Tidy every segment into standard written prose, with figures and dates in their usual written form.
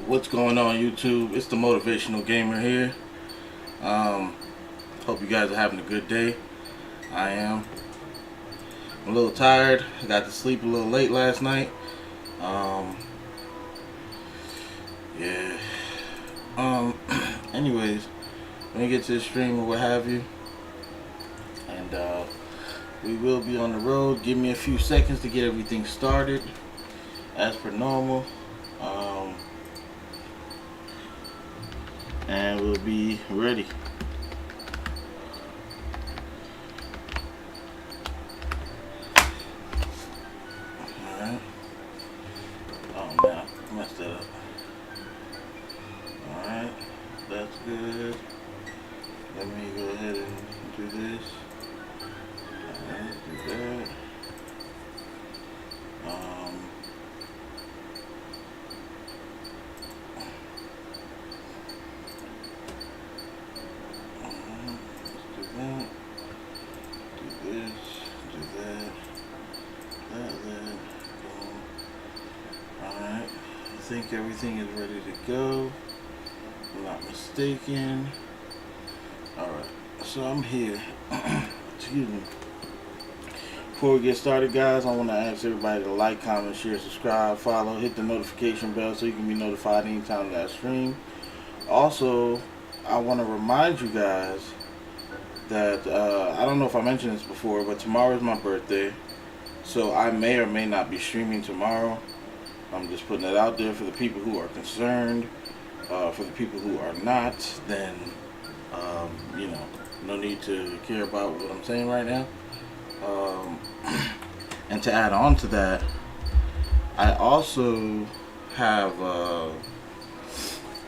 What's going on, YouTube? It's the Motivational Gamer here. Hope you guys are having a good day. I am. I'm a little tired. I got to sleep a little late last night. Um, yeah. Anyways, when you get to the stream or what have you, and we will be on the road. Give me a few seconds to get everything started, as per normal. And we'll be ready. Alright. Oh man, I messed that up. Alright, that's good. Let me go ahead and do this. Alright, do that. I think everything is ready to go. If I'm not mistaken. Alright, so I'm here. Excuse me. Before we get started, guys, I want to ask everybody to like, comment, share, subscribe, follow, hit the notification bell so you can be notified anytime that I stream. Also, I want to remind you guys that I don't know if I mentioned this before, but tomorrow is my birthday, so I may or may not be streaming tomorrow. I'm just putting it out there for the people who are concerned. For the people who are not, then you know, no need to care about what I'm saying right now. And to add on to that, I also have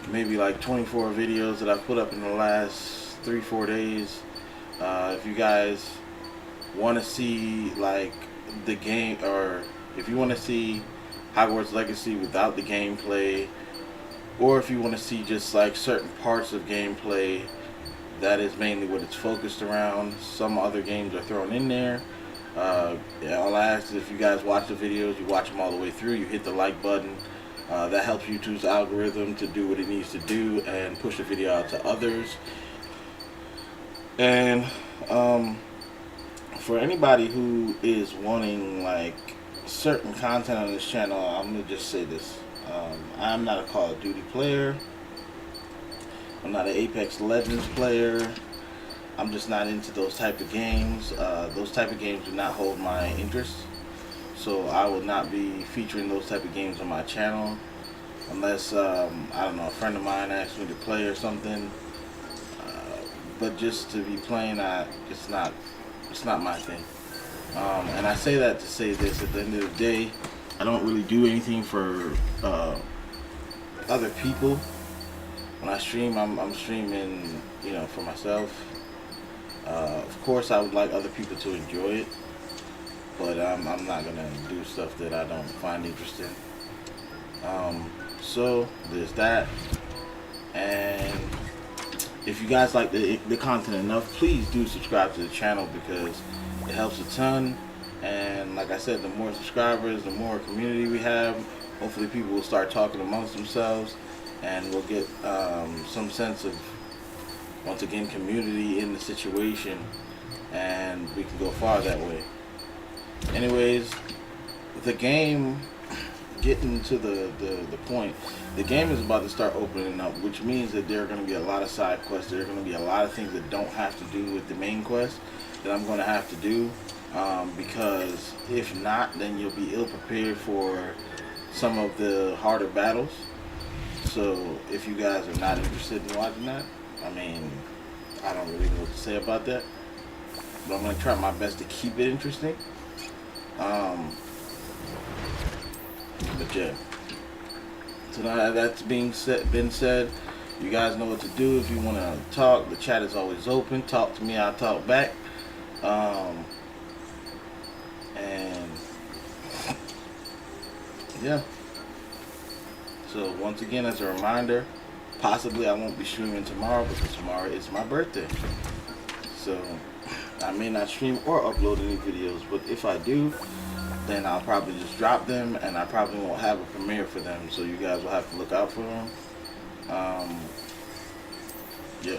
maybe like 24 videos that I've put up in the last 3-4 days. If you guys want to see like the game, or if you want to see Hogwarts Legacy without the gameplay, or if you want to see just like certain parts of gameplay, that is mainly what it's focused around. Some other games are thrown in there. Yeah, all I ask is if you guys watch the videos, you watch them all the way through, you hit the like button. That helps YouTube's algorithm to do what it needs to do and push the video out to others. And for anybody who is wanting like certain content on this channel, I'm gonna just say this: I'm not a Call of Duty player. I'm not an Apex Legends player. I'm just not into those type of games. Those type of games do not hold my interest, so I will not be featuring those type of games on my channel unless I don't know, a friend of mine asks me to play or something. But just to be playing, it's not my thing. And I say that to say this: at the end of the day, I don't really do anything for other people. When I stream, I'm streaming, you know, for myself. Of course, I would like other people to enjoy it, but I'm not gonna do stuff that I don't find interesting. So there's that. And if you guys like the content enough, please do subscribe to the channel because it helps a ton. And like I said, the more subscribers, the more community we have. Hopefully people will start talking amongst themselves, and we'll get some sense of, once again, community in the situation, and we can go far that way. Anyways, the game, getting to the point, the game is about to start opening up, which means that there are going to be a lot of side quests. There are going to be a lot of things that don't have to do with the main quest that I'm going to have to do, because if not, then you'll be ill prepared for some of the harder battles. So if you guys are not interested in watching that, I mean, I don't really know what to say about that, but I'm going to try my best to keep it interesting. But yeah, so now that's been said, you guys know what to do. If you want to talk, the chat is always open. Talk to me, I'll talk back. And yeah, so once again, as a reminder, possibly I won't be streaming tomorrow because tomorrow is my birthday. So I may not stream or upload any videos, but if I do, then I'll probably just drop them, and I probably won't have a premiere for them, so you guys will have to look out for them. Yeah.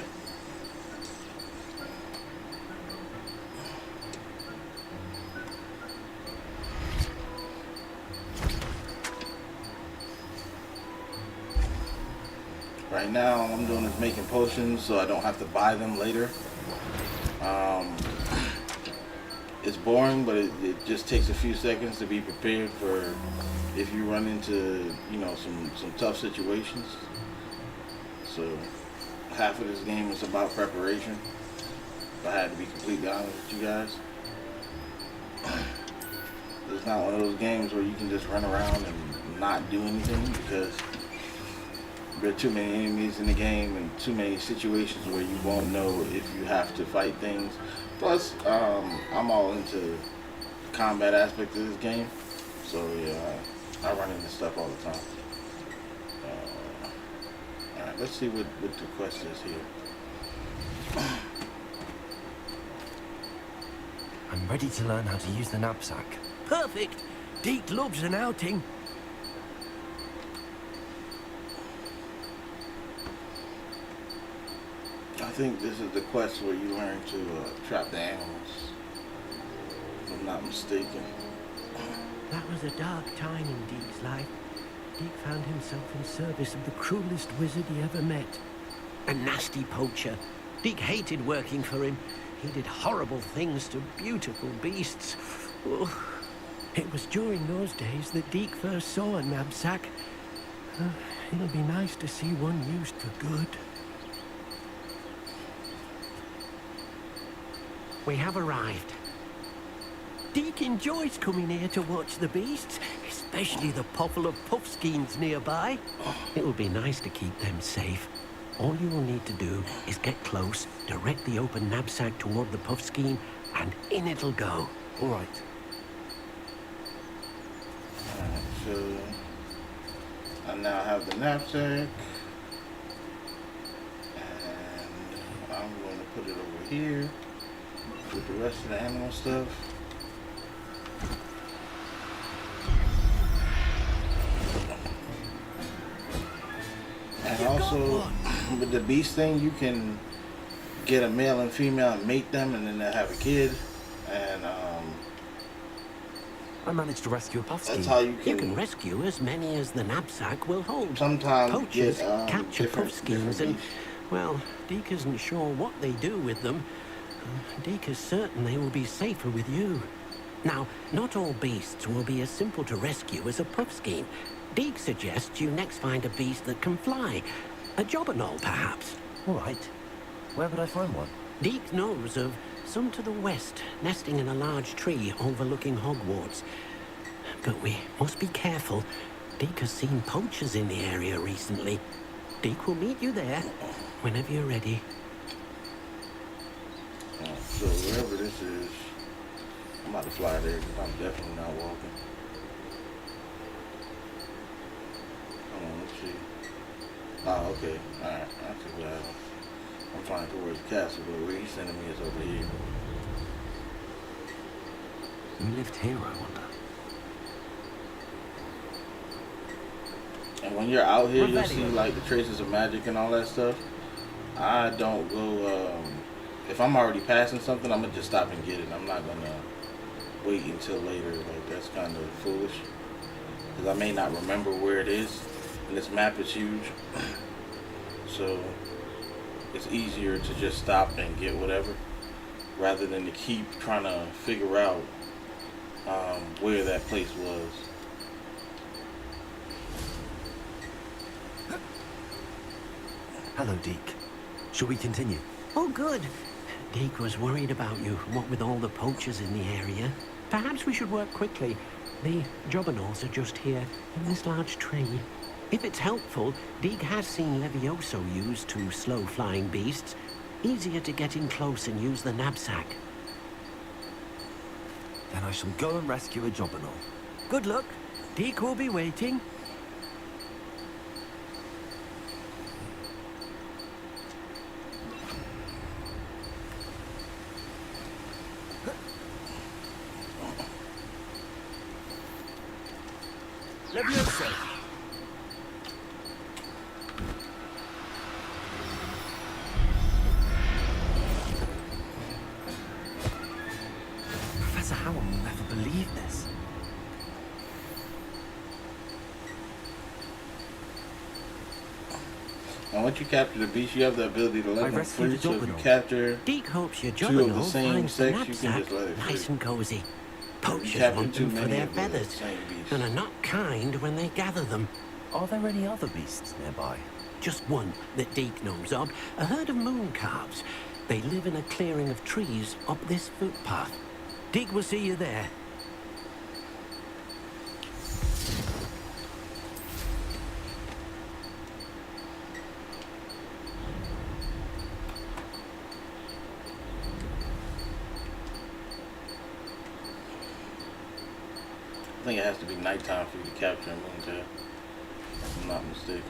Right now, all I'm doing is making potions so I don't have to buy them later. It's boring, but it just takes a few seconds to be prepared for if you run into, you know, some tough situations. So half of this game is about preparation, if I had to be completely honest with you guys. It's not one of those games where you can just run around and not do anything, because there are too many enemies in the game and too many situations where you won't know if you have to fight things. Plus, I'm all into the combat aspect of this game, so yeah, I run into stuff all the time. Alright, let's see what the quest is here. I'm ready to learn how to use the knapsack. Perfect. Deke loves an outing. I think this is the quest where you learn to trap the animals, if I'm not mistaken. That was a dark time in Deke's life. Deke found himself in service of the cruelest wizard he ever met. A nasty poacher. Deke hated working for him. He did horrible things to beautiful beasts. Oh. It was during those days that Deke first saw a knapsack. It'll be nice to see one used for good. We have arrived. Deke enjoys coming here to watch the beasts, especially the pottle of puffskeins nearby. It will be nice to keep them safe. All you will need to do is get close, direct the open knapsack toward the puffskein, and in it'll go. All right. Alright, so I now have the knapsack, and I'm going to put it over here with the rest of the animal stuff. And also, with the beast thing, you can get a male and female and mate them, and then they'll have a kid. And I managed to rescue a puffskein. that's how you You can rescue as many as the knapsack will hold. sometimes Poachers get capture different puffskeins and, beasts. well, Deke isn't sure what they do with them. Deke is certain they will be safer with you. Now, not all beasts will be as simple to rescue as a puffskein. Deke suggests you next find a beast that can fly. A jobberknoll, perhaps. All right. Where would I find one? Deke knows of some to the west, nesting in a large tree overlooking Hogwarts. But we must be careful. Deke has seen poachers in the area recently. Deke will meet you there whenever you're ready. So wherever this is, I'm about to fly there because I'm definitely not walking. Hold on, let's see. Oh, okay. Alright, I see what happened. I'm flying towards the castle, but where he's sending me is over here. Who lived here, I wonder? And when you're out here, you'll see like the traces of magic and all that stuff. I don't go, if I'm already passing something, I'm gonna just stop and get it. I'm not gonna wait until later. Like, that's kind of foolish, because I may not remember where it is, and this map is huge. So it's easier to just stop and get whatever, rather than to keep trying to figure out where that place was. Hello, Deke. Shall we continue? Oh, good. Deke was worried about you, what with all the poachers in the area. Perhaps we should work quickly. The jobberknolls are just here, in this large tree. If it's helpful, Deke has seen Levioso used to slow flying beasts. Easier to get in close and use the knapsack. Then I shall go and rescue a jobberknoll. Good luck. Deke will be waiting. Levioso. Professor Howell will never believe this. And once you capture the beast, you have the ability to I let them rescued free. a So if you domino. capture Deke hopes your two of the Jobberknoll same finds the sex, you can knapsack just let it free. nice and cozy. Poachers capture want too them for many their of the feathers same beast. and are not kind when they gather them. Are there any other beasts nearby? Just one that Deke knows of, a herd of moon calves. They live in a clearing of trees up this footpath. Deke will see you there. I think it has to be nighttime for you to capture a mooncalf, if I'm not mistaken.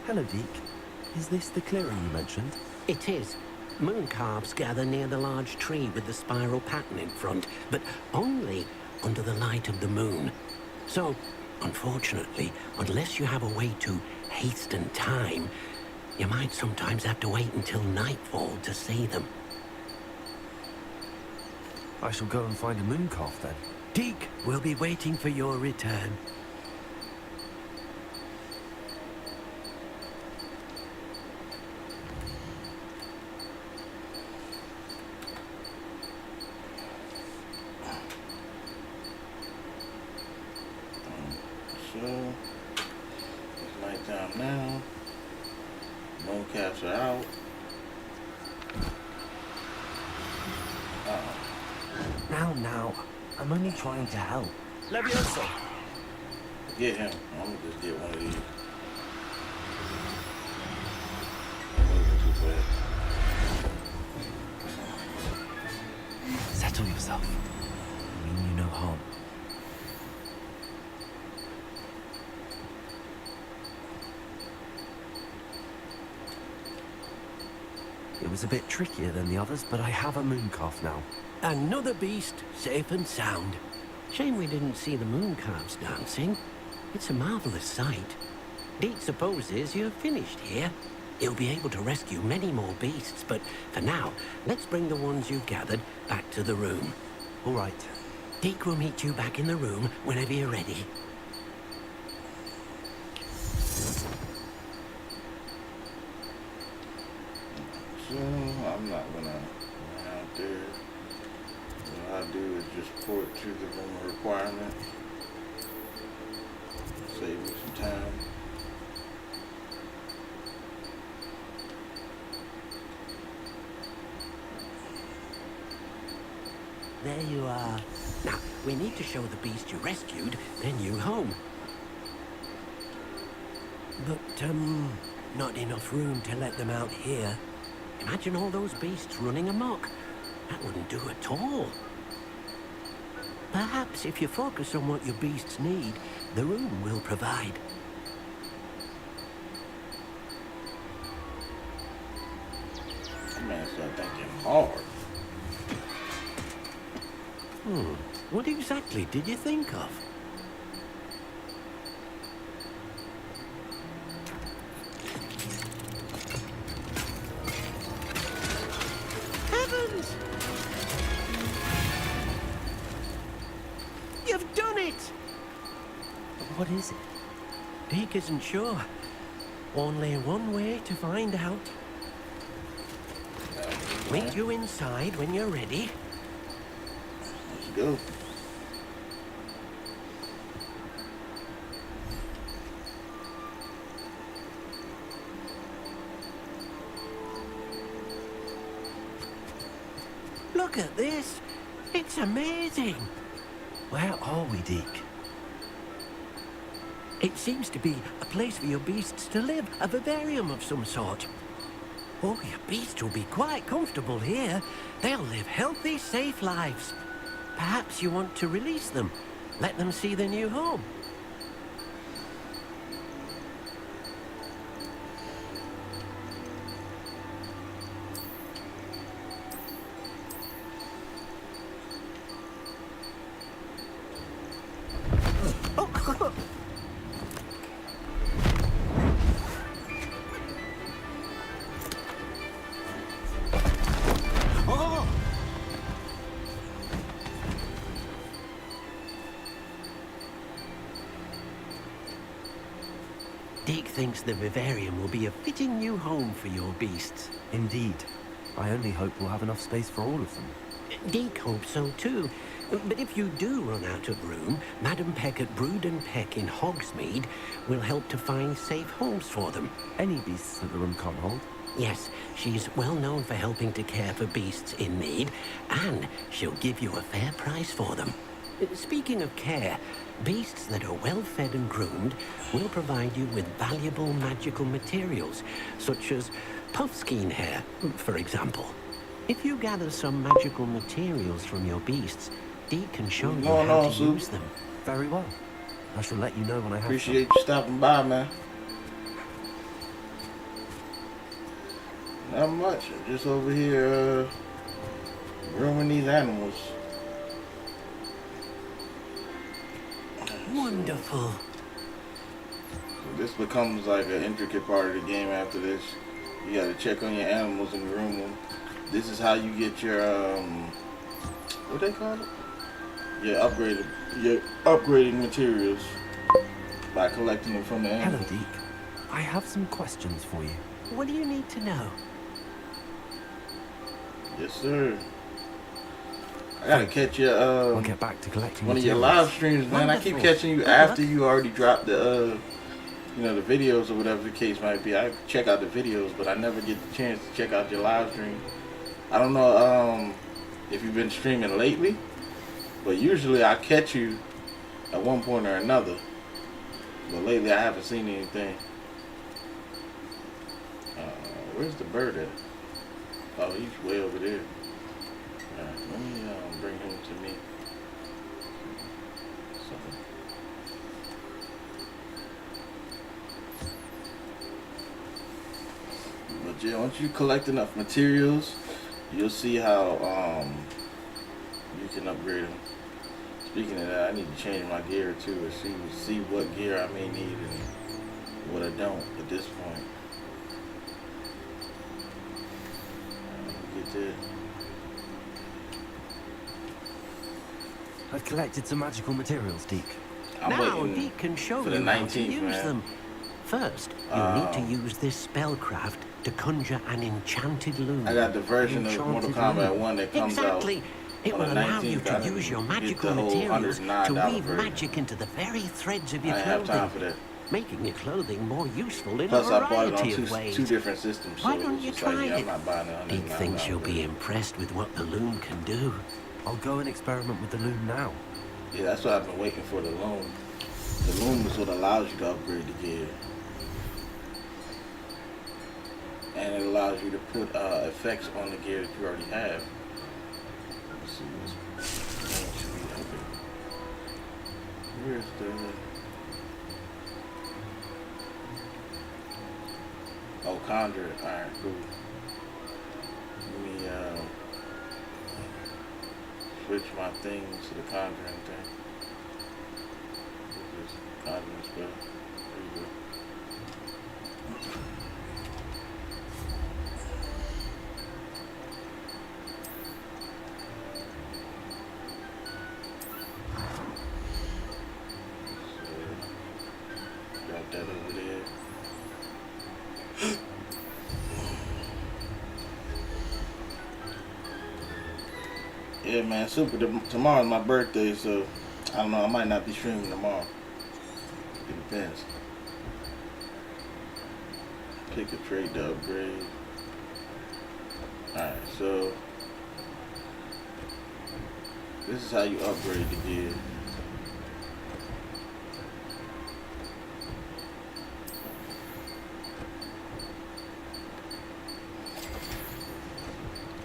Hello, Deke. Is this the clearing you mentioned? It is. Moon calves gather near the large tree with the spiral pattern in front, but only under the light of the moon. So, unfortunately, unless you have a way to hasten time, you might sometimes have to wait until nightfall to see them. I shall go and find a moon calf then. Deke will be waiting for your return. So, it's nighttime now. Mooncalves are out. Now. I'm only trying to help. Levioso! Get him. I'm gonna just get one of these. I'm moving too fast. Settle yourself. I mean you no harm. It was a bit trickier than the others, but I have a moon calf now. Another beast, safe and sound. Shame we didn't see the moon calves dancing. It's a marvelous sight. Deke supposes you're finished here. He'll be able to rescue many more beasts, but for now, let's bring the ones you've gathered back to the room. All right. Deke will meet you back in the room whenever you're ready. So, I'm not gonna run out there. What I do is just port to the room requirement. Save me some time. There you are. Now, we need to show the beast you rescued their new home. But, not enough room to let them out here. Imagine all those beasts running amok. That wouldn't do at all. Perhaps if you focus on what your beasts need, the room will provide. That man started thinking hard. What exactly did you think of? Heavens! You've done it! What is it? Deke isn't sure. Only one way to find out. Meet you inside when you're ready. Let's go. Look at this. It's amazing. Where are we, Deke? It seems to be a place for your beasts to live, a vivarium of some sort. Oh, your beasts will be quite comfortable here. They'll live healthy, safe lives. Perhaps you want to release them. Let them see their new home. Deke thinks the vivarium will be a fitting new home for your beasts. Indeed. I only hope we'll have enough space for all of them. Deke hopes so too. But if you do run out of room, Madam Peck at Brood and Peck in Hogsmeade will help to find safe homes for them. Any beasts that the room can't hold? Yes, she's well known for helping to care for beasts in need, and she'll give you a fair price for them. Speaking of care, beasts that are well fed and groomed will provide you with valuable magical materials, such as puffskein hair, for example. If you gather some magical materials from your beasts, Deke can show you how to use them. Very well. I shall let you know when I have Appreciate you stopping by, man. Not much. Just over here grooming these animals. Wonderful. This becomes like an intricate part of the game after this. You gotta check on your animals and groom them. This is how you get your what they call it? Your upgrading materials by collecting them from the Hello, animals. Deke. I have some questions for you. What do you need to know? Yes, sir. I gotta catch your I'll get back to collecting one of your materials. live streams, man. I keep Wonderful. catching you Good after luck. you already dropped the you know, the videos or whatever the case might be. I check out the videos, but I never get the chance to check out your live stream. I don't know if you've been streaming lately, but usually I catch you at one point or another. But lately I haven't seen anything. Where's the bird at? Oh, he's way over there. Alright, let me bring him to me. So, but yeah, once you collect enough materials, you'll see how you can upgrade them. Speaking of that, I need to change my gear too, and see what gear I may need and what I don't at this point. Get there. I've collected some magical materials, Deke. I'm Now waiting Deke can show for the you how to 19th, use man. them. First, you'll need to use this spellcraft to conjure an enchanted loom. I got the version of Mortal Enchanted Kombat loom. 1 that comes Exactly. It on will the allow 19th. you I to didn't use your get magical the whole materials to $109 weave version. magic into the very threads of out. your I didn't have time for clothing, that. making your clothing more useful in Plus, a I bought it variety on of ways. two different systems. Why so don't it's you just like, try yeah, it? I'm not buying it. Deke thinks you'll be impressed with what the loom can do. I'll go and experiment with the loom now. Yeah, that's what I've been waiting for, the loom. The loom is what allows you to upgrade the gear. And it allows you to put effects on the gear that you already have. Let's see what's name should be up here. Where's the... Oh, conjure it. Alright, cool. Let me switch my things to the conjuring thing. This conjuring spell. There you go. So, drop that over there. Yeah, man, super. Tomorrow's my birthday, so I don't know. I might not be streaming tomorrow. It depends. Pick a trade to upgrade. Alright, so this is how you upgrade the gear.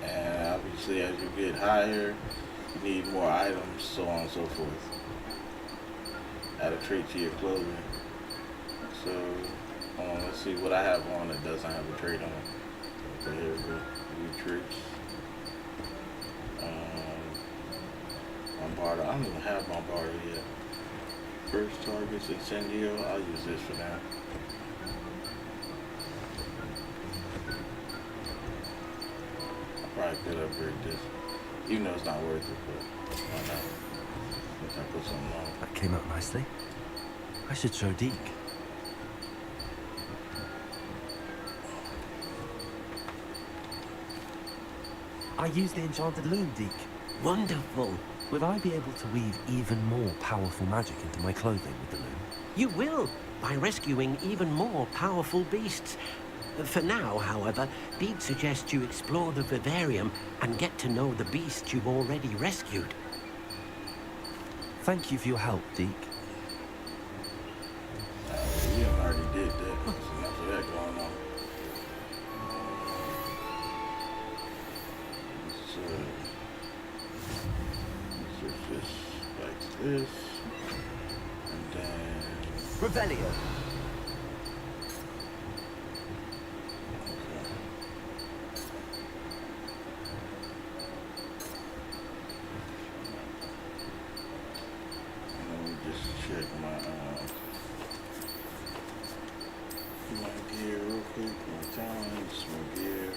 And obviously, as you get higher, you need more items, so on and so forth. Add a trait to your clothing. So, let's see what I have on that doesn't have a trait on. Okay, here we go. New traits. Bombarda. I don't even have Bombarda yet. First targets, Incendio. I'll use this for now. I probably could upgrade this. Even though it's not worth it, but why not? Once I put something on. That came out nicely. I should show Deke. I use the enchanted loom, Deke. Wonderful. Will I be able to weave even more powerful magic into my clothing with the loom? You will, by rescuing even more powerful beasts. For now, however, Deed suggests you explore the vivarium and get to know the beasts you've already rescued. Thank you for your help, Deke. We already did that. There's enough of that going on. Let's switch this back to this. And then... Revelio. Check my gear real quick. My talents, my gear.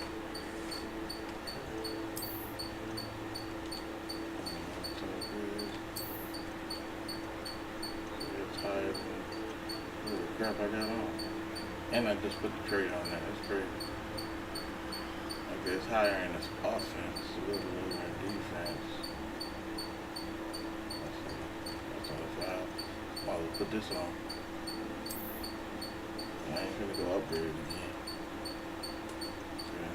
Tired. Oh crap! I got on, and I just put the trait on there. That's crazy. Okay, it's higher in its offense, a little lower in defense. That's on the 5. Might as well put this on. I ain't gonna go upgrade again. Okay.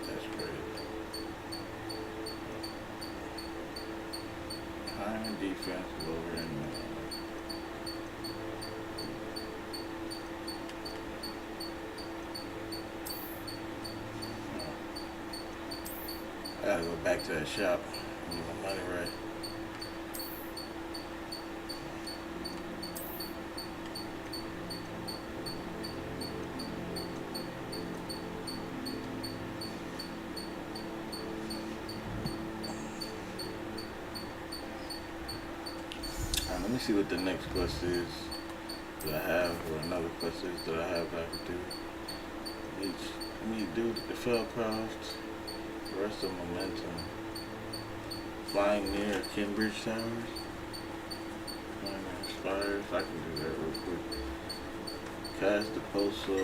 That's great. High in defense, lower in I gotta go back to that shop and get my money right. Let me see what the next quest is that I have, or another quest is that I have that I can do. I need to do the Fellcraft, the rest of Momentum. Flying near Kinbridge Towers. Flying near Spires. I can do that real quick. Cast the Pulso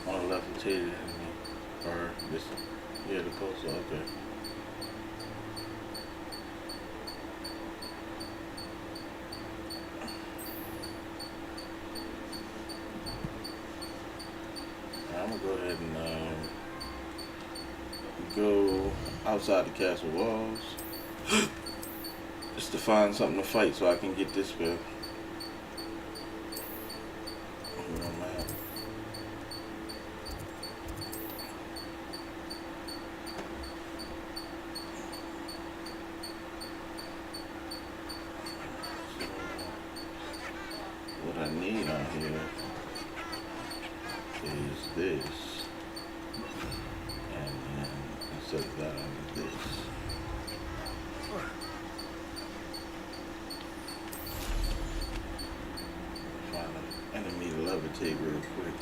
on a left-rotated enemy. Or this, yeah, the Pulso, okay. I'm gonna go ahead and go outside the castle walls just to find something to fight so I can get this spell. Where I'm at. So, what I need on here is this, and then instead of that I need this. Find an enemy to levitate real quick.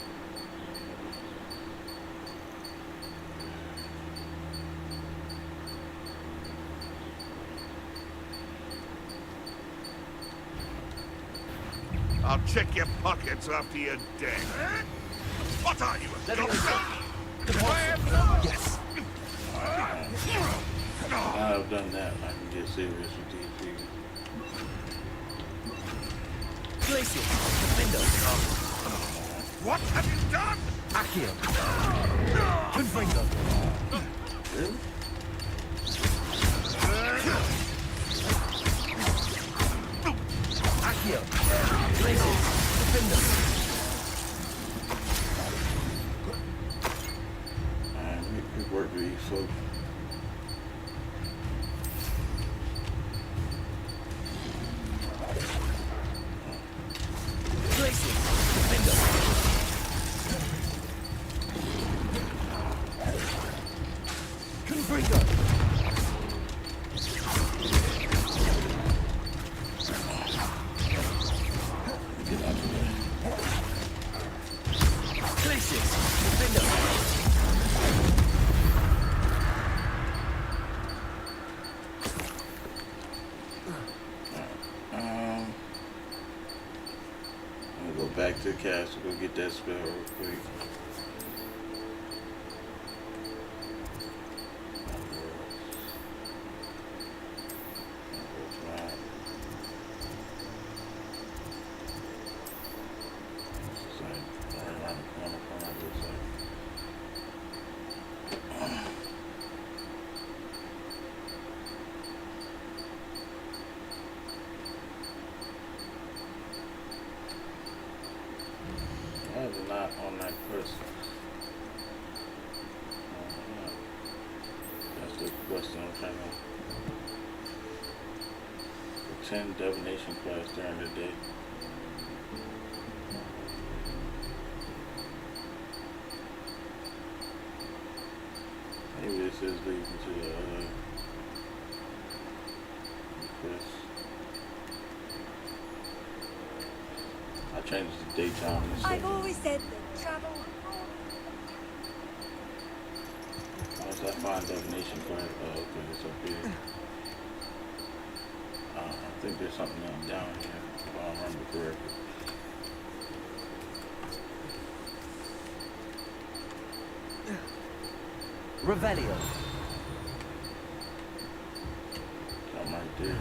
I'll check your pockets after you're dead. What are you, a doctor? Yes. Now I've done that, I can get serious with these people. Glacier. Defender. What have you done? Accio. Confringo. Really? Accio. Glacier. Defender. Alright, let me quick work with these folks. Glacier. Defender. Confringo. Get out of the way. Glacier. Defender. I'm gonna go back to the castle, go get that spell real quick. quest. That's the question I'm trying to attend divination class during the day. Maybe this is leading to the quest. I changed the daytime. I've always said that travel. Once I find divination class, oh, okay, it's up here. I think there's something else down here, if I remember correctly. Revelio. Something right there.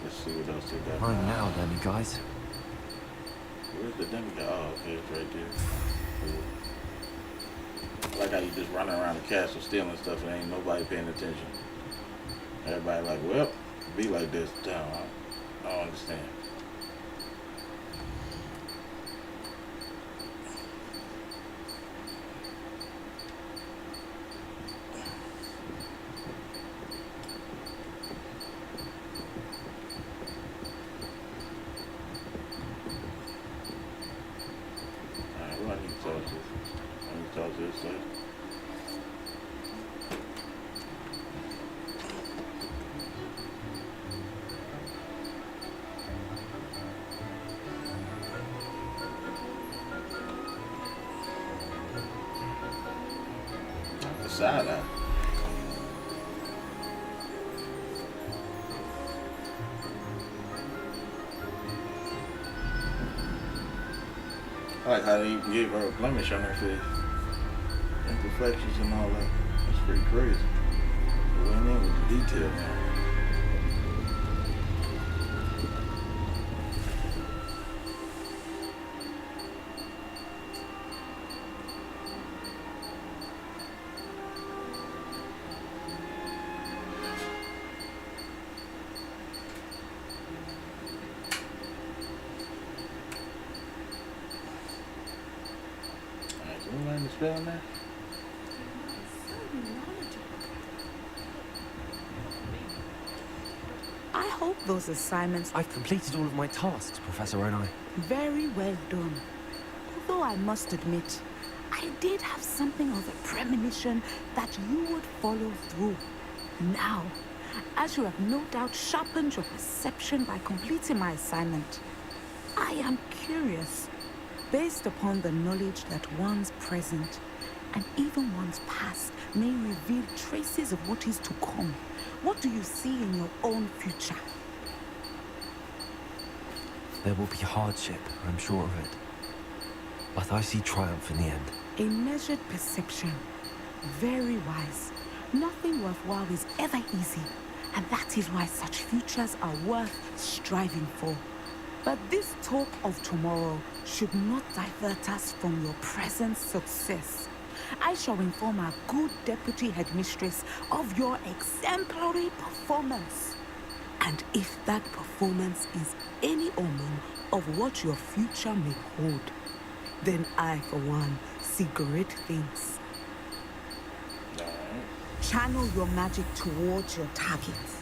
Let's see what else they got. Time now, then, you guys. Where's the demigod? Oh, okay, it's right there. Cool. I like how you just running around the castle stealing stuff and ain't nobody paying attention. Everybody like, well, be like this town. I don't understand. Alright, who I need to talk to? I need to talk to this lady. Side eye. I like how they even gave her a blemish on her face. Imperfections and all that. That's pretty crazy. They went in with the detail now. Can we learn the spell now? I hope those assignments are I've completed all of my tasks, Professor Onai. very well done. Although I must admit, I did have something of a premonition that you would follow through. Now, as you have no doubt sharpened your perception by completing my assignment, I am curious, based upon the knowledge that one's present and even one's past may reveal traces of what is to come. What do you see in your own future? There will be hardship, I'm sure of it. But I see triumph in the end. A measured perception. Very wise. Nothing worthwhile is ever easy, and that is why such futures are worth striving for. But this talk of tomorrow should not divert us from your present success. I shall inform our good deputy headmistress of your exemplary performance. And if that performance is any omen of what your future may hold, then I, for one, see great things. Channel your magic towards your targets.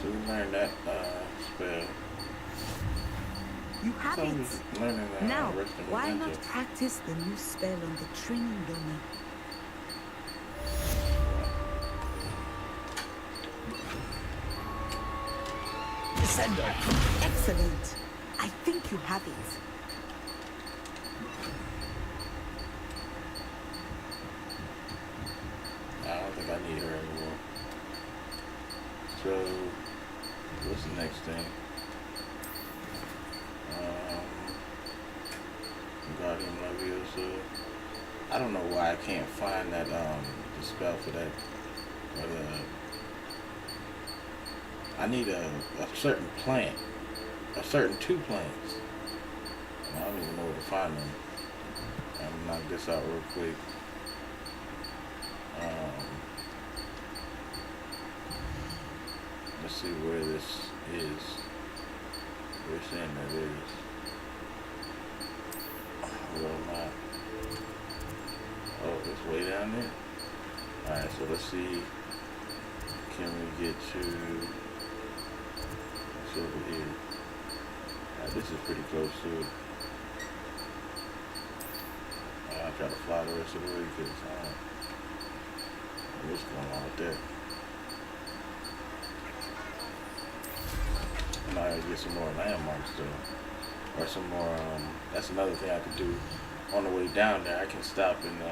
So we learned that spell. You have So it. learning Now, resting why momentum. not practice the new spell on the training dummy? Descendo! Excellent. I think you have it. I don't think I need her anymore. So, what's the next thing? Guardian Leviosa. I don't know why I can't find that the spell for that. But I need a certain plant, a certain two plants. I don't even know where to find them. I'm gonna knock this out real quick. Let's see where this is. We're saying that is. Where am I? Oh, it's way down there. Alright, so let's see. Can we get to... It's over here. Alright, this is pretty close to it. I'll try to fly the rest of the way because I don't know what's going on with that. And I gotta get some more landmarks though. Or some more, that's another thing I could do on the way down there. I can stop and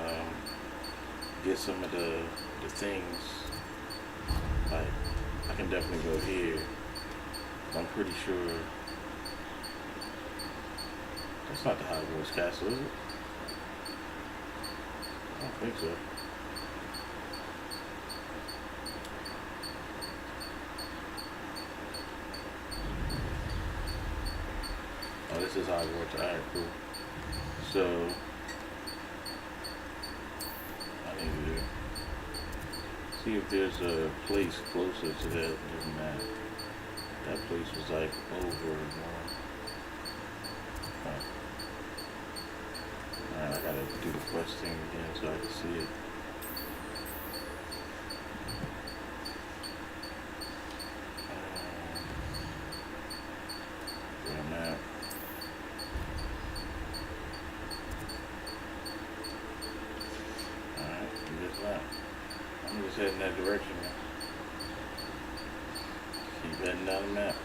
get some of the things. Like, I can definitely go here. I'm pretty sure that's not the Hogwarts castle, is it? I don't think so. Oh, this is Hogwarts. Alright, cool. So, I need to see if there's a place closer to that than that. That place was like over more. Alright, I gotta do the quest thing again so I can see it. Where I'm at. Alright, just that. I'm just heading that direction now. Keep heading down the map.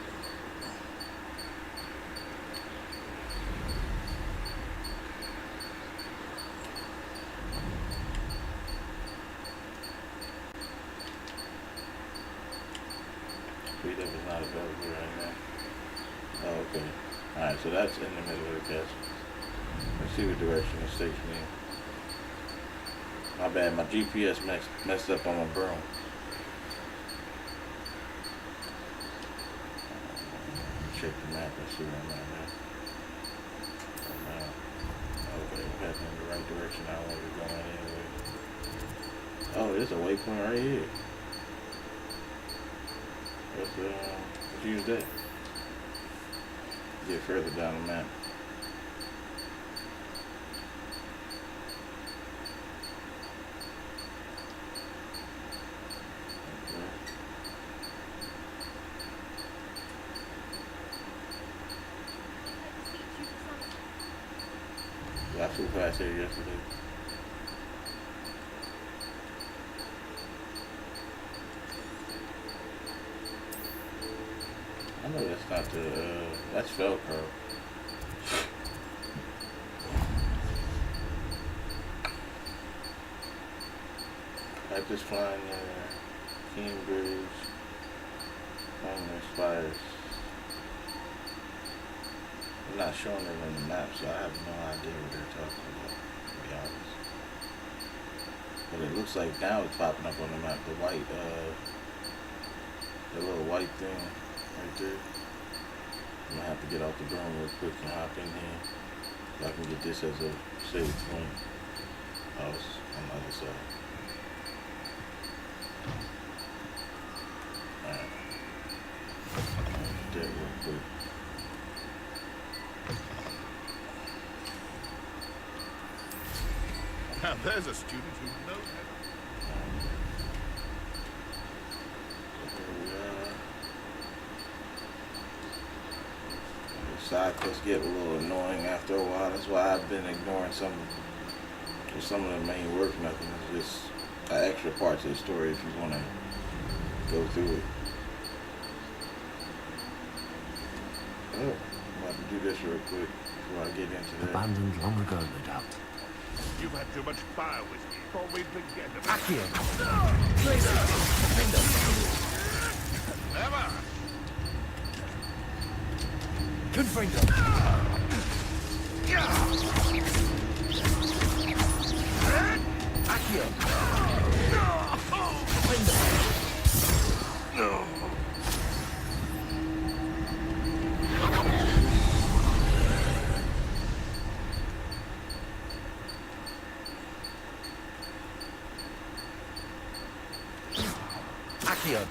Speed up is not available right now. Oh, okay. Alright, so that's in the middle of the castle. Let's see what direction this takes me in. My bad, my GPS messed up on my broom. Check the map and see where I'm at now. Okay, we're heading in the right direction. I don't want to be going anyway. Oh, there's a waypoint right here. Let's use that. Get further down the map. I flew past here yesterday. I know that's not the, that's Velcro. Like this flying, King Bridge, Homeless Spires. I'm not showing it on the map, so I have no idea what they're talking about, to be honest. But it looks like now it's popping up on the map, the white, the little white thing right there. I'm gonna have to get off the drone real quick and hop in here so I can get this as a save point. Oh, it's on the other side. Alright. Get that real quick. Now there's a student who knows how. Side quests get a little annoying after a while. That's why I've been ignoring some of the main work methods. It's just an extra part to the story if you want to go through it. Oh, I'm about to do this real quick before I get into that. Abandoned long ago, no doubt. You've had too much fire with me before we begin. Accio! Never! Confringo! Accio! Accio.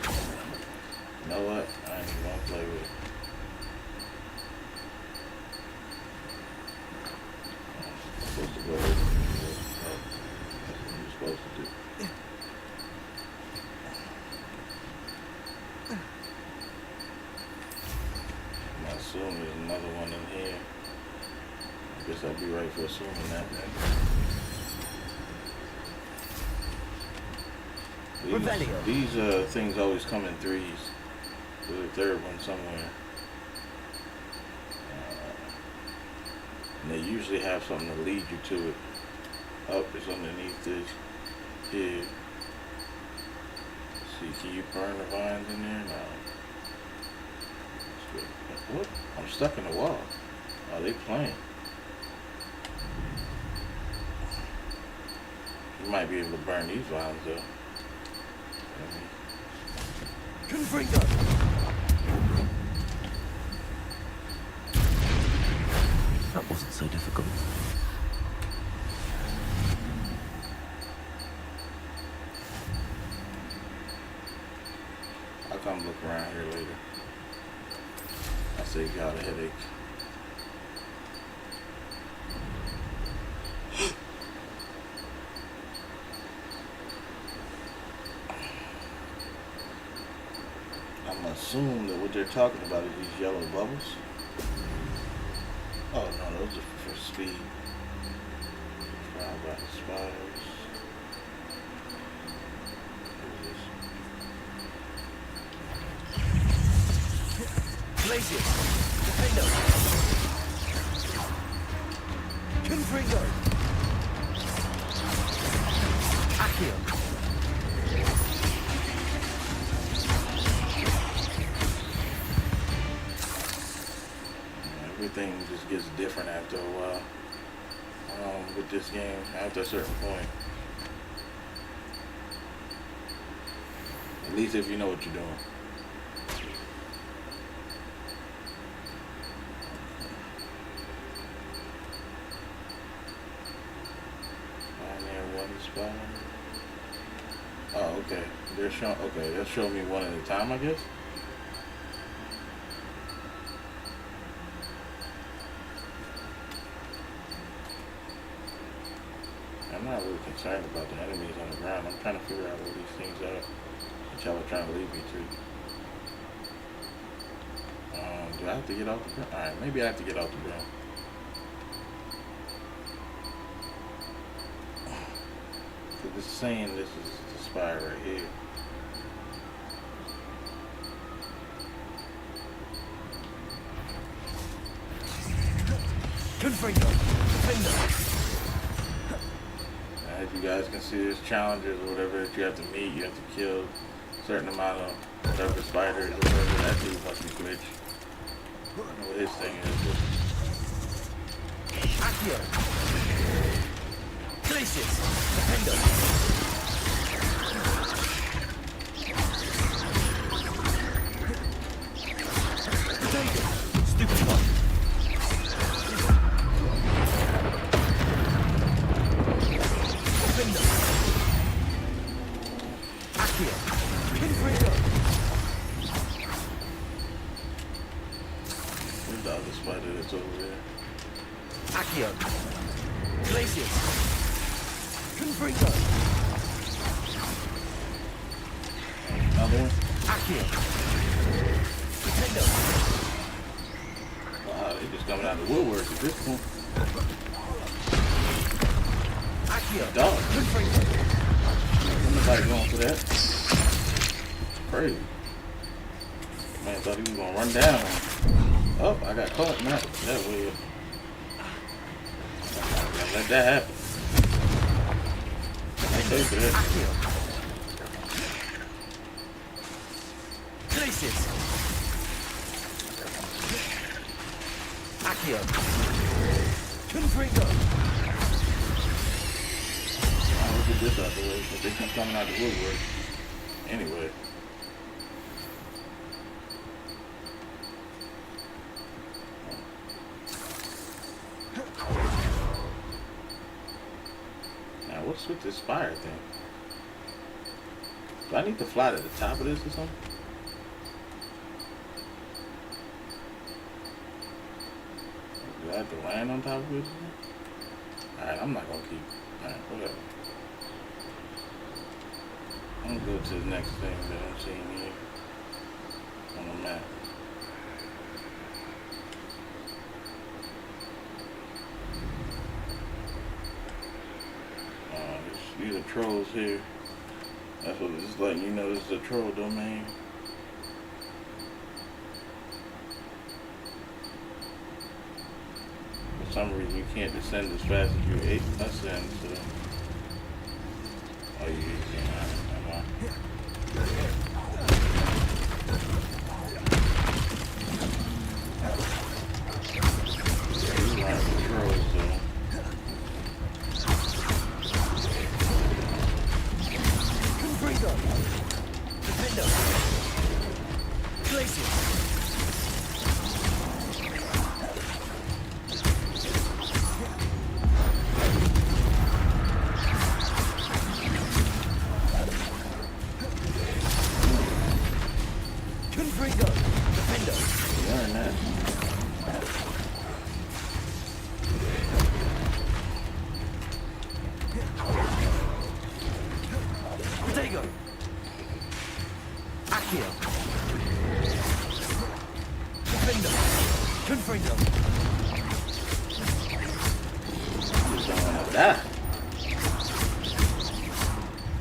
You know what? I ain't even gonna play with it. I'm supposed to go over here. That's what you're supposed to do. I assume there's another one in here. I guess I'd be right for assuming that, man. Revelio. These things always come in threes. There's a third one somewhere. And they usually have something to lead you to it. Oh, it's underneath this here. Let's see, can you burn the vines in there? No. What? I'm stuck in the wall. Oh, they playing. You might be able to burn these vines though. Confringo. That wasn't so difficult. I'll come look around here later. I'll save y'all a headache. I'm assuming that what they're talking about is these yellow bubbles. Oh no, those are for speed. Trial by the spiders. What is this? Glacius. Defendo. Confringo. Accio. Everything just gets different after a while with this game after a certain point. At least if you know what you're doing. Find there one spot. Oh, okay. They're showing. Okay, they'll show me one at a time, I guess. I'm not really concerned about the enemies on the ground. I'm trying to figure out where these things are that y'all are trying to lead me to. Do I have to get off the ground? Alright, maybe I have to get off the ground. Because it's saying this is the spire right here. Confringo. Defendo. As you guys can see, there's challenges or whatever that you have to meet. You have to kill a certain amount of whatever spiders or whatever. That dude must be glitched. I don't know what his thing is. Accio. Glacius. Defendo. Potato. Stupid one. Defendo. Accio. Confringo. Where's the other spider that's over there? Accio. Glacius. Confringo. Another one? Accio. Defendo. Wow, they just coming out of the woodwork at this point. Accio. Dog. Confringo. Ain't nobody going for that. Crazy. Man, thought he was gonna run down. Oh, I got caught. Not that way. Gotta let that happen. Can't pay for that. Accio. Glacius. Accio. Confringo. I'll get this out the way, but they keep coming out the woodwork. Anyway. Now, what's with this fire thing? Do I need to fly to the top of this or something? Do I have to land on top of it? Alright, I'm not gonna keep. Alright, whatever. I'm gonna go to the next thing that I'm seeing here on the map. These are trolls here. That's what it's like. You know, this is a troll domain. For some reason, you can't descend as fast as you ascend. So, oh, you can. Never mind. These aren't the trolls, though. Learn that. Potato. Accio. Defender. Confringo. You don't want to die.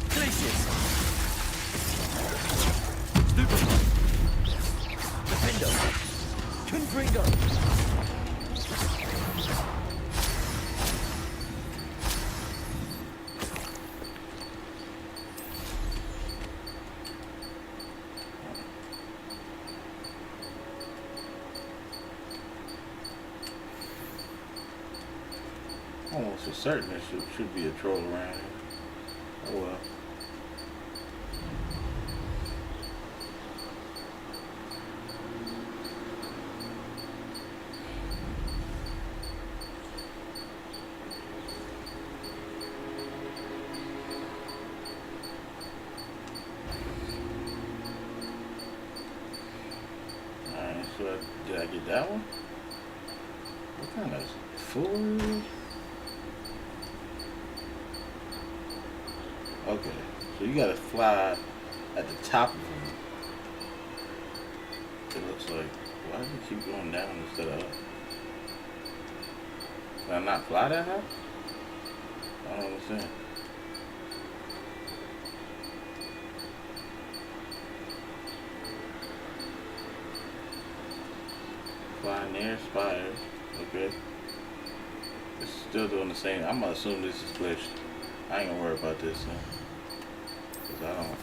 Glacius. Stupefy. Defender. Confringo. Almost for certain there should be a troll around here. Oh well. Alright, so did I get that one? What kind of fool? Okay, so you gotta fly at the top of them. It looks like. Why does it keep going down instead of up? Can I not fly that high? I don't understand. Fly near spires. Okay. It's still doing the same. I'm gonna assume this is glitched. I ain't gonna worry about this then. Cause I don't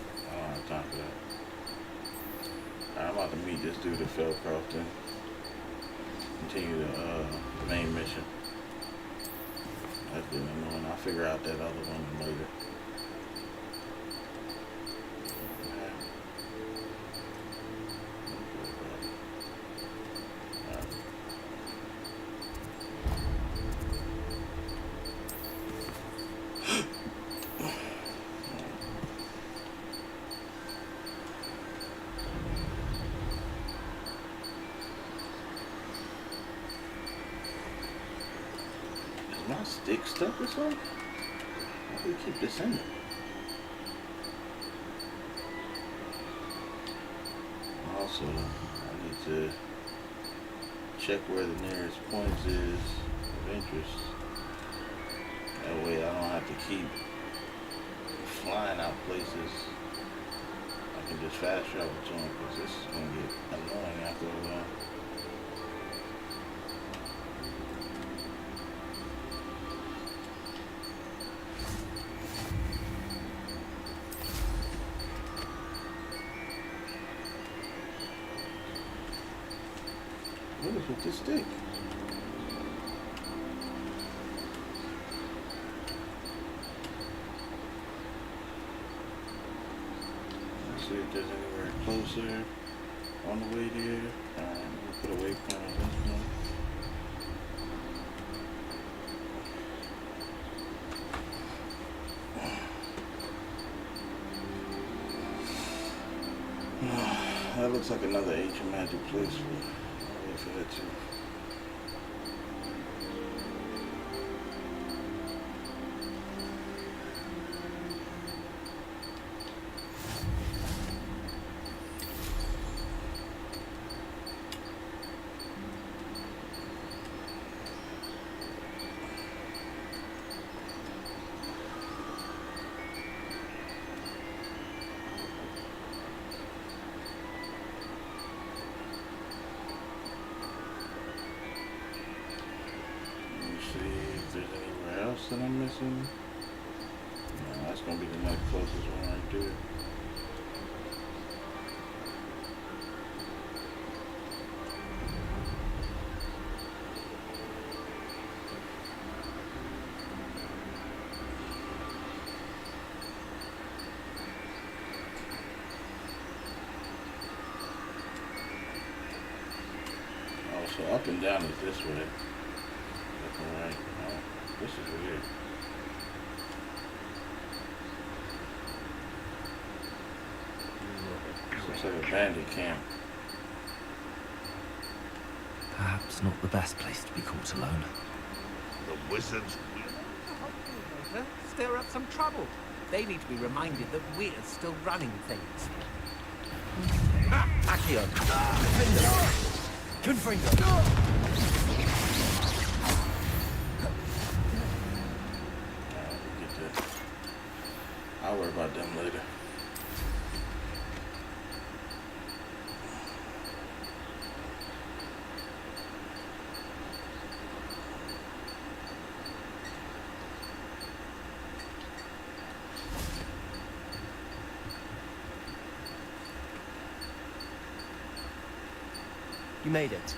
have time for that. Alright, I'm about to meet this dude at Felcrofton. Continue the main mission. That's been annoying. I'll figure out that other one later. Is my stick stuck or something? Why do we keep descending? Also, I need to check where the nearest points is of interest. That way I don't have to keep flying out places. I can just fast travel to them because this is going to get annoying after a while. What is with this stick? Let's see if there's anywhere closer on the way there. Alright, I'm gonna put a waypoint on this one. That looks like another ancient magic place. I'll wait for that too. See if there's anywhere else that I'm missing. No, that's gonna be the next closest one right there. Oh, so up and down is this way. Alright, oh, this is weird. This looks like a bandit camp. Perhaps not the best place to be caught alone. The wizards. Stir up some trouble. They need to be reminded that we're still running things. Accio. Confringo. Get that. I'll worry about them later. You made it.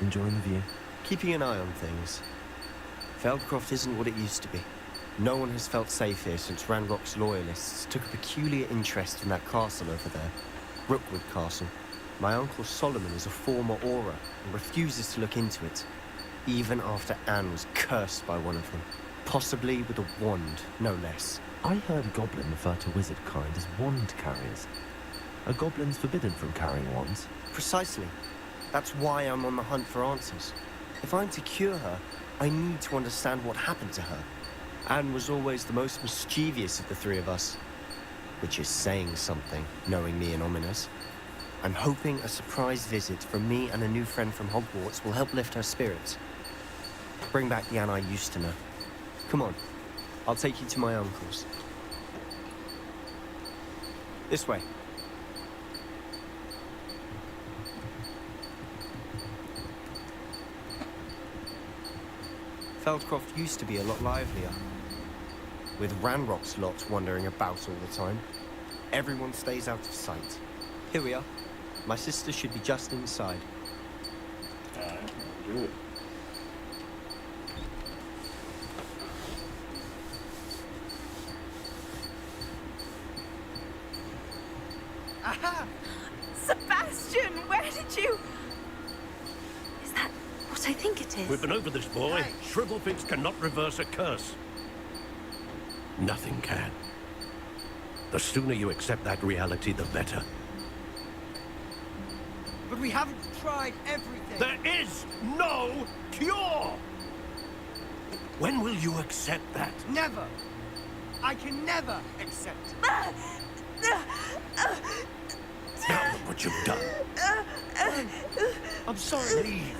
Enjoying the view? Keeping an eye on things. Feldcroft isn't what it used to be. No one has felt safe here since Ranrock's loyalists took a peculiar interest in that castle over there. Rookwood Castle. My uncle Solomon is a former Auror and refuses to look into it, even after Anne was cursed by one of them. Possibly with a wand, no less. I heard a goblin refer to wizard kind as wand carriers. Are goblins forbidden from carrying wands? Precisely. That's why I'm on the hunt for answers. If I'm to cure her, I need to understand what happened to her. Anne was always the most mischievous of the three of us. Which is saying something, knowing me and Ominous. I'm hoping a surprise visit from me and a new friend from Hogwarts will help lift her spirits. Bring back the Anne I used to know. Come on, I'll take you to my uncle's. This way. Feldcroft used to be a lot livelier. With Ranrock's lot wandering about all the time. Everyone stays out of sight. Here we are. My sister should be just inside. Alright, do it. Aha! Sebastian, where did you... Is that what I think it is? We've been over this, boy. Shrivelfits cannot reverse a curse. Nothing can. The sooner you accept that reality, the better. But we haven't tried everything. There is no cure! When will you accept that? Never. I can never accept it. Now look what you've done. I'm sorry. Leave.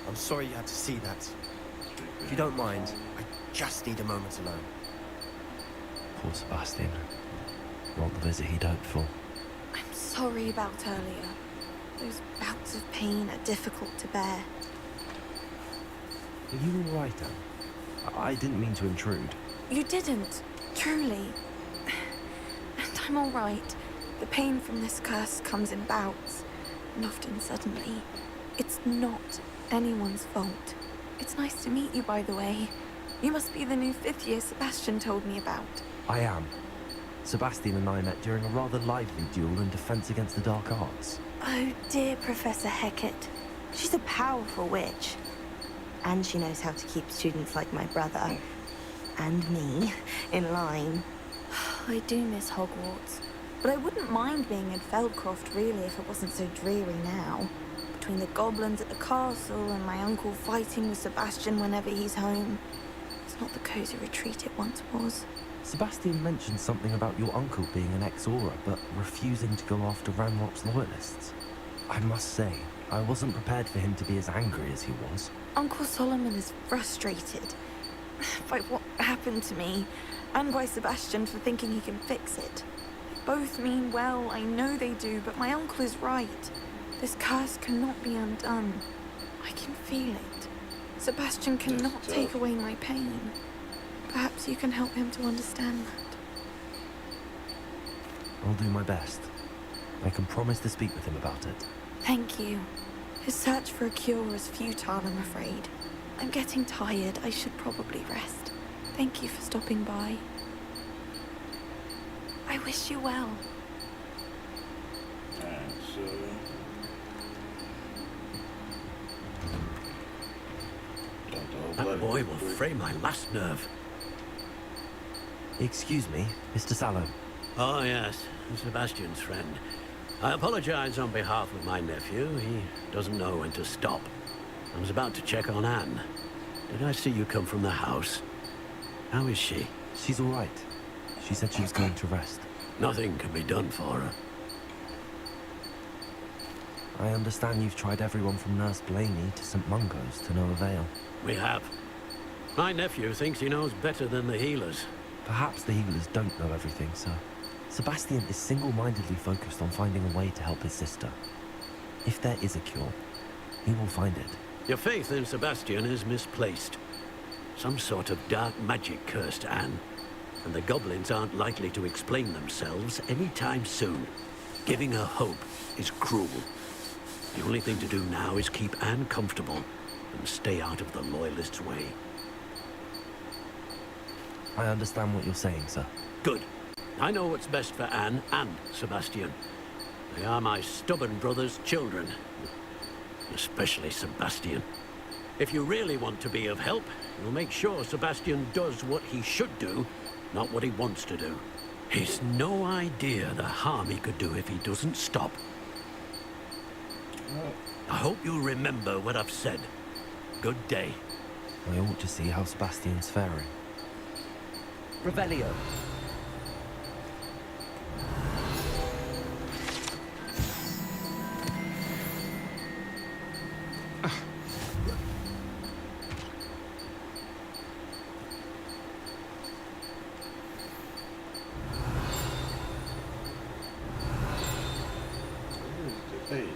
I'm sorry you had to see that. If you don't mind, I just need a moment alone. Poor Sebastian. Not the visit he'd hoped for. I'm sorry about earlier. Those bouts of pain are difficult to bear. Are you all right, Anne? I didn't mean to intrude. You didn't, truly. And I'm all right. The pain from this curse comes in bouts, and often suddenly. It's not anyone's fault. It's nice to meet you, by the way. You must be the new 5th year Sebastian told me about. I am. Sebastian and I met during a rather lively duel in defense against the dark arts. Oh dear, Professor Hecat. She's a powerful witch. And she knows how to keep students like my brother, and me, in line. I do miss Hogwarts. But I wouldn't mind being in Feldcroft, really, if it wasn't so dreary now. Between the goblins at the castle and my uncle fighting with Sebastian whenever he's home. It's not the cozy retreat it once was. Sebastian mentioned something about your uncle being an ex-Aura, but refusing to go after Ranrock's loyalists. I must say, I wasn't prepared for him to be as angry as he was. Uncle Solomon is frustrated by what happened to me, and by Sebastian for thinking he can fix it. They both mean well, I know they do, but my uncle is right. This curse cannot be undone. I can feel it. Sebastian cannot take away my pain. Perhaps you can help him to understand that. I'll do my best. I can promise to speak with him about it. Thank you. His search for a cure is futile, I'm afraid. I'm getting tired. I should probably rest. Thank you for stopping by. I wish you well. Alright, so... That boy will fray my last nerve. Excuse me, Mr. Sallow. Oh, yes, Sebastian's friend. I apologize on behalf of my nephew. He doesn't know when to stop. I was about to check on Anne. Did I see you come from the house? How is she? She's all right. She said she was going to rest. Nothing can be done for her. I understand you've tried everyone from Nurse Blaney to St. Mungo's to no avail. We have. My nephew thinks he knows better than the healers. Perhaps the healers don't know everything, sir. Sebastian is single-mindedly focused on finding a way to help his sister. If there is a cure, he will find it. Your faith in Sebastian is misplaced. Some sort of dark magic cursed Anne, and the goblins aren't likely to explain themselves anytime soon. Giving her hope is cruel. The only thing to do now is keep Anne comfortable and stay out of the Loyalists' way. I understand what you're saying, sir. Good. I know what's best for Anne and Sebastian. They are my stubborn brother's children. Especially Sebastian. If you really want to be of help, you'll make sure Sebastian does what he should do, not what he wants to do. He's no idea the harm he could do if he doesn't stop. I hope you'll remember what I've said. Good day. I ought to see how Sebastian's faring. Revelio. Page.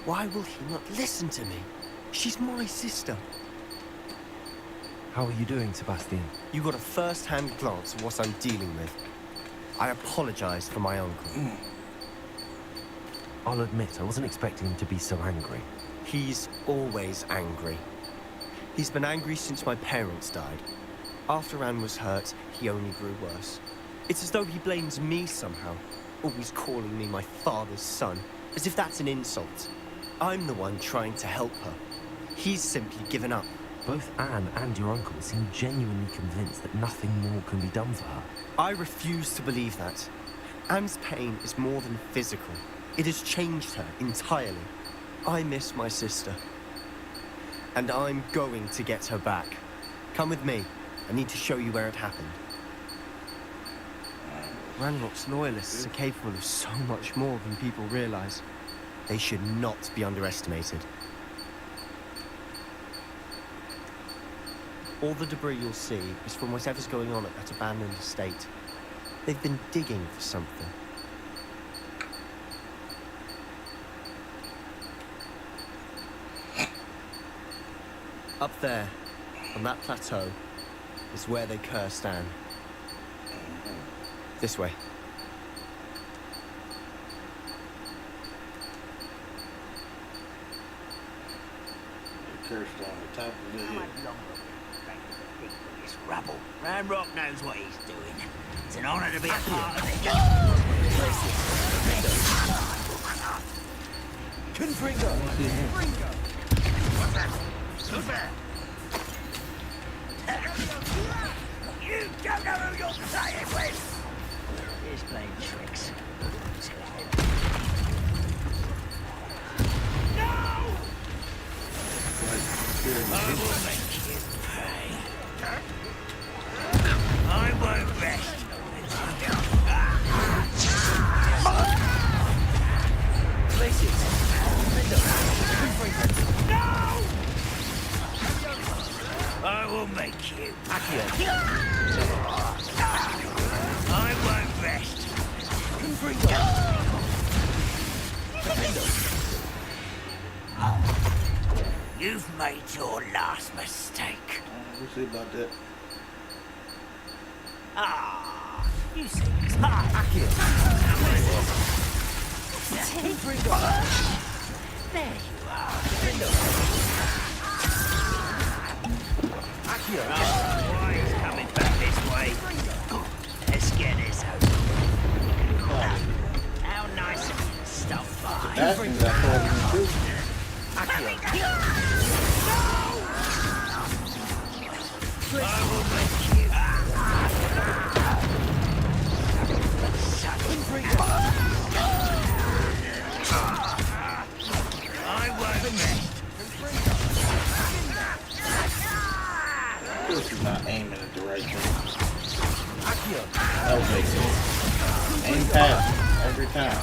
Why will he not listen to me? She's my sister. How are you doing, Sebastian? You got a first-hand glance at what I'm dealing with. I apologize for my uncle. I'll admit, I wasn't expecting him to be so angry. He's always angry. He's been angry since my parents died. After Anne was hurt, he only grew worse. It's as though he blames me somehow, always calling me my father's son, as if that's an insult. I'm the one trying to help her. He's simply given up. Both Anne and your uncle seem genuinely convinced that nothing more can be done for her. I refuse to believe that. Anne's pain is more than physical. It has changed her entirely. I miss my sister. And I'm going to get her back. Come with me. I need to show you where it happened. Ranrock's loyalists are capable of so much more than people realize. They should not be underestimated. All the debris you'll see is from whatever's going on at that abandoned estate. They've been digging for something. Up there, on that plateau, is where they cursed Anne. This way. cursed on the top of the head. This rubble. Ranrock knows what he's doing. It's an honor to be a part of it. Confringo! Super! You don't know who you're playing with! He's playing tricks. No! I will make you pay. I won't rest. Places! No! I will make you. Accio! I won't rest. Confringo! You've made your last mistake. We'll see about that. Ah, you see his heart. Accio! Confringo! There you are. Accio! Oh, why he's coming back this way? Let's get this over. How nice of you to stop by. That's what I told him to do. Accio! I will make you. I won't rest. This is not aiming at the right thing. Accio! That would make sense. Aim past every time.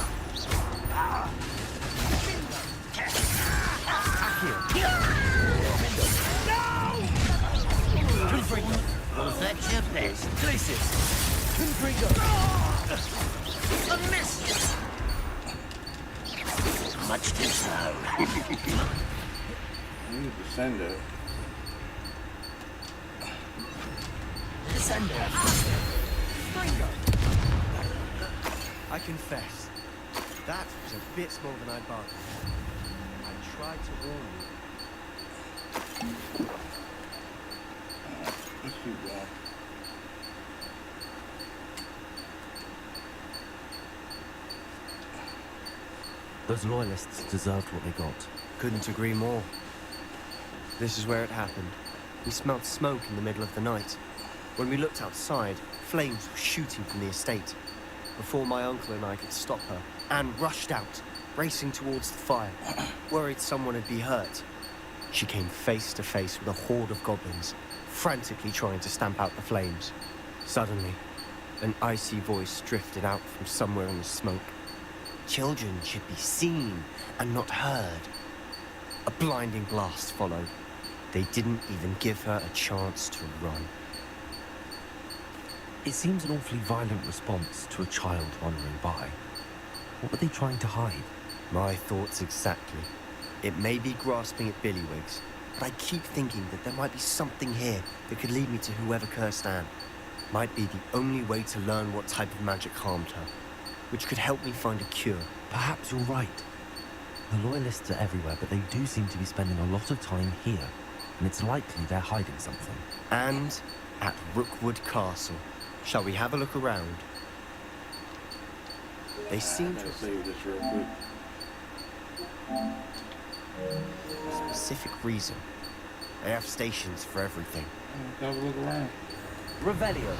We'll fetch your best. Places! Confringo! A miss. Much too slow. You descender. Descender. I confess, that was a bit more than I bargained for. I tried to warn you. Let's keep going. Those loyalists deserved what they got. Couldn't agree more. This is where it happened. We smelled smoke in the middle of the night. When we looked outside, flames were shooting from the estate. Before my uncle and I could stop her, Anne rushed out, racing towards the fire, worried someone had been hurt. She came face to face with a horde of goblins, frantically trying to stamp out the flames. Suddenly, an icy voice drifted out from somewhere in the smoke. Children should be seen and not heard. A blinding blast followed. They didn't even give her a chance to run. It seems an awfully violent response to a child wandering by. What were they trying to hide? My thoughts exactly. It may be grasping at Billywigs, but I keep thinking that there might be something here that could lead me to whoever cursed Anne. Might be the only way to learn what type of magic harmed her, which could help me find a cure. Perhaps you're right. The loyalists are everywhere, but they do seem to be spending a lot of time here, and it's likely they're hiding something. And at Rookwood Castle. Shall we have a look around? They seem to Let's save this real quick. have a specific reason. They have stations for everything. Have a look around. Revelio.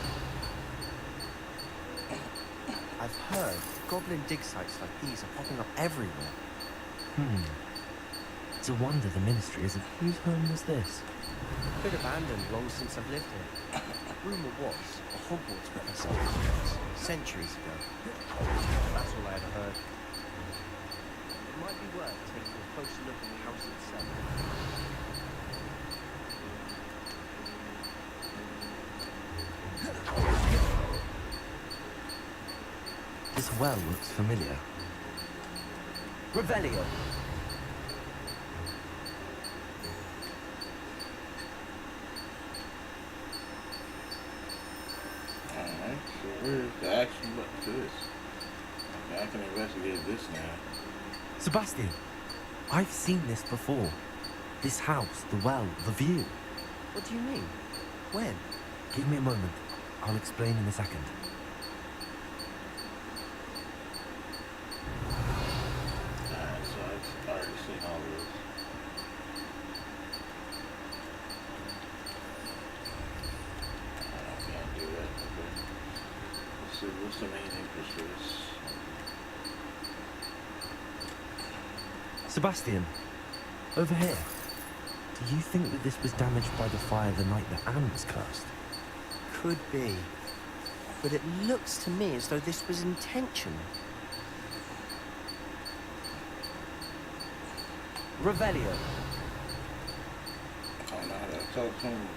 I've heard goblin dig sites like these are popping up everywhere. It's a wonder the ministry isn't. Whose home was this? Been abandoned long since I've lived here. Rumour was a Hogwarts professor was centuries ago. That's all I ever heard. It might be worth taking a closer look at the house itself. This well looks familiar. Revelio. Alright, so where's the action button to this? Okay, I can investigate this now. Sebastian, I've seen this before. This house, the well, the view. What do you mean? When? Give me a moment. I'll explain in a second. Alright, so I've already seen all of this. I can't do that. Okay. Let's see, what's the main interest for this? Sebastian, over here. Do you think that this was damaged by the fire the night that Anne was cursed? Could be. But it looks to me as though this was intentional. Revelio. Oh no, I gotta talk to him.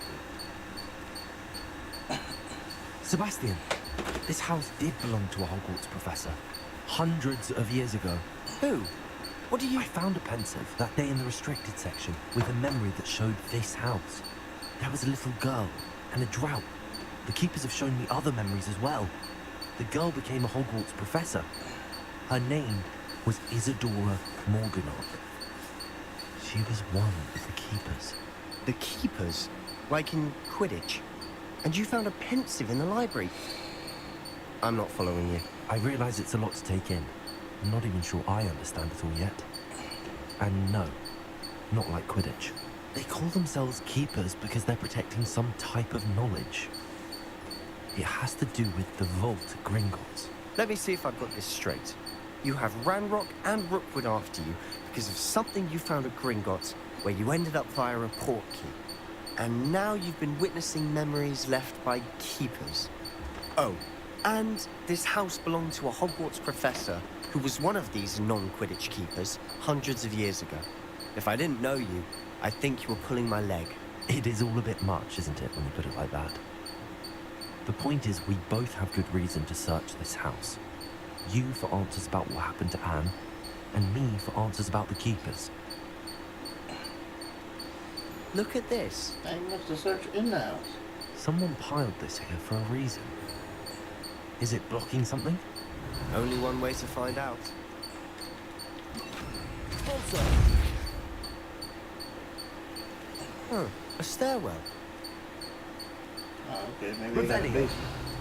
Sebastian, this house did belong to a Hogwarts professor. Hundreds of years ago. Who? What do you... I found a pensive that day in the restricted section with a memory that showed this house. There was a little girl and a drought. The keepers have shown me other memories as well. The girl became a Hogwarts professor. Her name was Isadora Morganach. She was one of the keepers. The keepers? Like in Quidditch? And you found a pensive in the library? I'm not following you. I realize it's a lot to take in. I'm not even sure I understand it all yet. And no, not like Quidditch. They call themselves keepers because they're protecting some type of knowledge. It has to do with the vault at Gringotts. Let me see if I've got this straight. You have Ranrock and Rookwood after you because of something you found at Gringotts where you ended up via a portkey. And now you've been witnessing memories left by keepers. Oh, and this house belonged to a Hogwarts professor who was one of these non-Quidditch keepers hundreds of years ago. If I didn't know you, I think you were pulling my leg. It is all a bit much, isn't it, when you put it like that? The point is, we both have good reason to search this house. You for answers about what happened to Anne, and me for answers about the keepers. Look at this. They must have searched in the house. Someone piled this here for a reason. Is it blocking something? Only one way to find out. Also. Huh, a stairwell. Oh, okay, maybe they got a basement.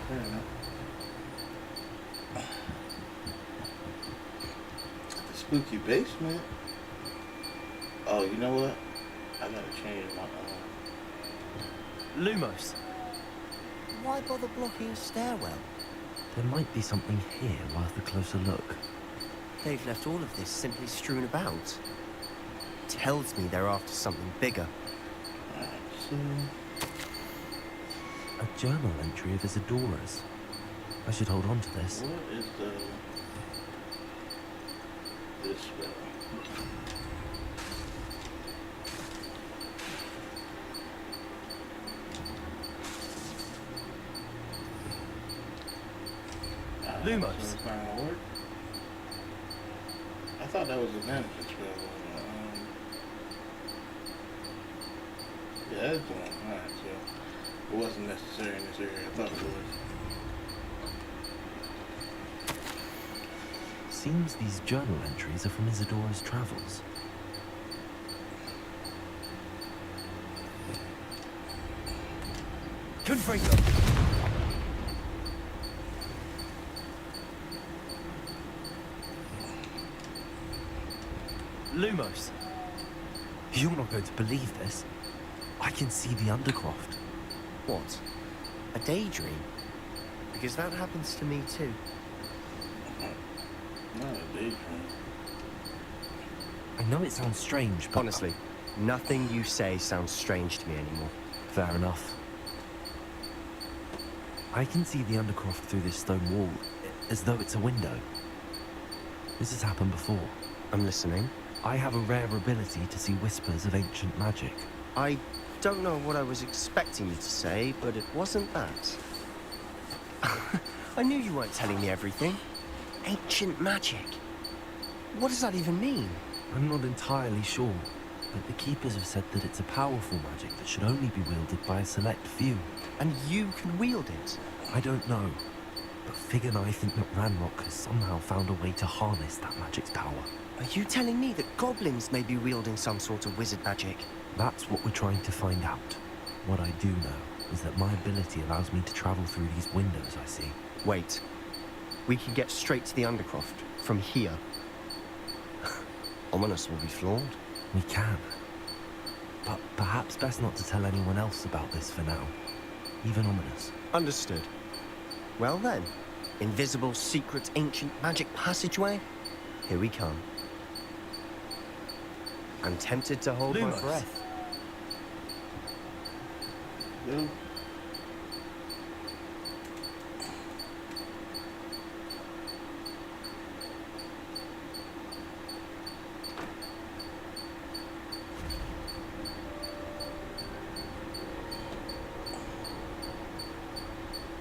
Fair enough. The spooky basement? Oh, you know what? I gotta change my Lumos. Why bother blocking a stairwell? There might be something here worth a closer look. They've left all of this simply strewn about. Tells me they're after something bigger. Alright, so... A journal entry of Isadora's. I should hold on to this. What is this spell? Lumos. I thought that was a management spell. Yeah, that's the one. Alright, so it wasn't necessary in this area. I thought it was. Seems these journal entries are from Isadora's travels. Confringo! Lumos. You're not going to believe this. I can see the Undercroft. What? A daydream? Because that happens to me too. Not a daydream. I know it sounds strange, but... Honestly, nothing you say sounds strange to me anymore. Fair enough. I can see the Undercroft through this stone wall, as though it's a window. This has happened before. I'm listening. I have a rare ability to see whispers of ancient magic. I don't know what I was expecting you to say, but it wasn't that. I knew you weren't telling me everything. Ancient magic. What does that even mean? I'm not entirely sure, but the Keepers have said that it's a powerful magic that should only be wielded by a select few. And you can wield it? I don't know. but Fig and I think that Ranrock has somehow found a way to harness that magic's power. Are you telling me that goblins may be wielding some sort of wizard magic? That's what we're trying to find out. What I do know is that my ability allows me to travel through these windows I see. Wait. We can get straight to the Undercroft from here. Ominous will be flawed. We can. But perhaps best not to tell anyone else about this for now. Even Ominous. Understood. Well then, invisible, secret, ancient magic passageway? Here we come. I'm tempted to hold my breath. Yeah.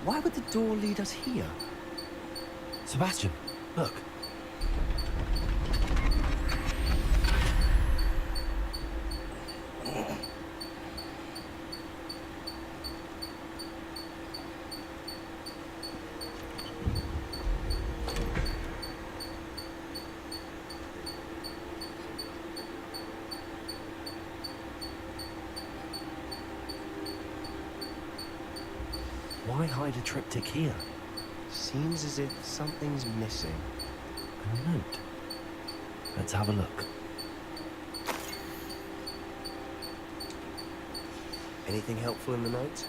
Why would the door lead us here? Sebastian, look. Why hide a triptych here? Seems as if something's missing. A note. Let's have a look. Anything helpful in the note?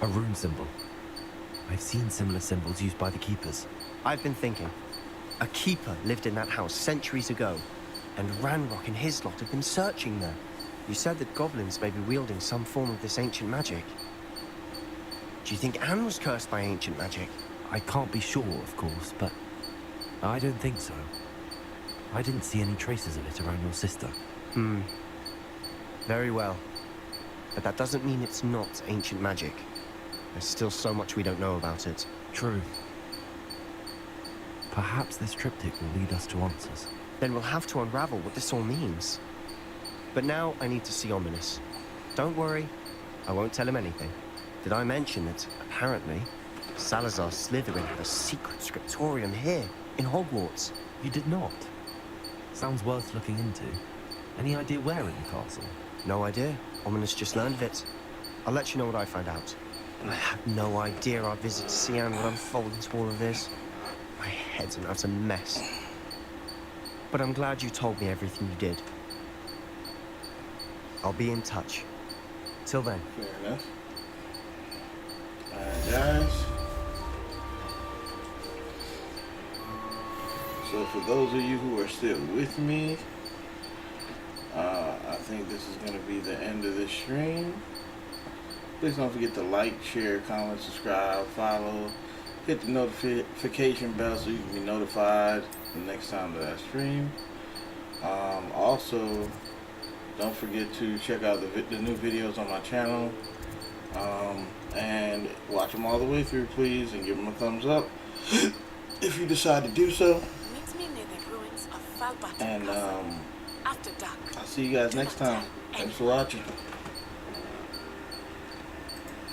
A rune symbol. I've seen similar symbols used by the keepers. I've been thinking. A keeper lived in that house centuries ago, and Ranrock and his lot have been searching there. You said that goblins may be wielding some form of this ancient magic. Do you think Anne was cursed by ancient magic? I can't be sure, of course, but I don't think so. I didn't see any traces of it around your sister. Very well. But that doesn't mean it's not ancient magic. There's still so much we don't know about it. True. Perhaps this triptych will lead us to answers. Then we'll have to unravel what this all means. But now I need to see Ominous. Don't worry, I won't tell him anything. Did I mention that, apparently, Salazar Slytherin had a secret scriptorium here, in Hogwarts? You did not? Sounds worth looking into. Any idea where in the castle? No idea. Ominous just learned of it. I'll let you know what I find out. I have no idea our visit to Sian would unfold into all of this. My head's an utter mess. But I'm glad you told me everything you did. I'll be in touch. Till then. Fair enough. Alright, guys. So for those of you who are still with me, I think this is going to be the end of this stream. Please don't forget to like, share, comment, subscribe, follow. Hit the notification bell so you can be notified the next time that I stream. Also, don't forget to check out the new videos on my channel. And watch them all the way through, please, and give them a thumbs up if you decide to do so. Meet me near the ruins of Falbata And after dark. I'll see you guys next time. Thanks for watching.